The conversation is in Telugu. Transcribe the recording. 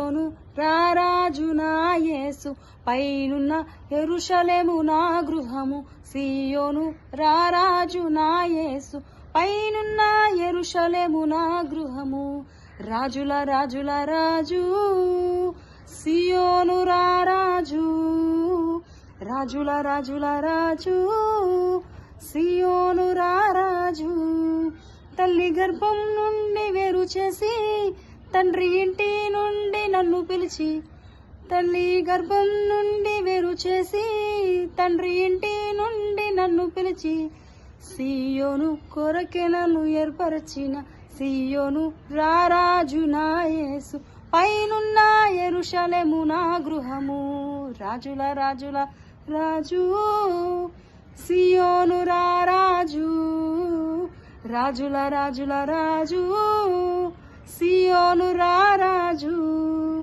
సియోను రారాజు నా యేసు, పైనున్న యెరూషలేము నా గృహము. సియోను రారాజు నా యేసు, పైనున్న యెరూషలేము నా గృహము. రాజుల రాజుల రాజు సియోను రారాజు, రాజుల రాజుల రాజు సియోను రారాజు. తల్లి గర్భం నుండి వేరు చేసి, తండ్రి ఇంటి నుండి నన్ను పిలిచి, తల్లి గర్భం నుండి వేరు చేసి, తండ్రి ఇంటి నుండి నన్ను పిలిచి, సియోను కొరకే నన్ను ఏర్పరచిన సియోను రారాజు నా యేసు, పైనున్న యెరూషలేము నా గృహము. రాజుల రాజుల రాజు సియోను రారాజు, రాజుల రాజుల రాజు సియోను రా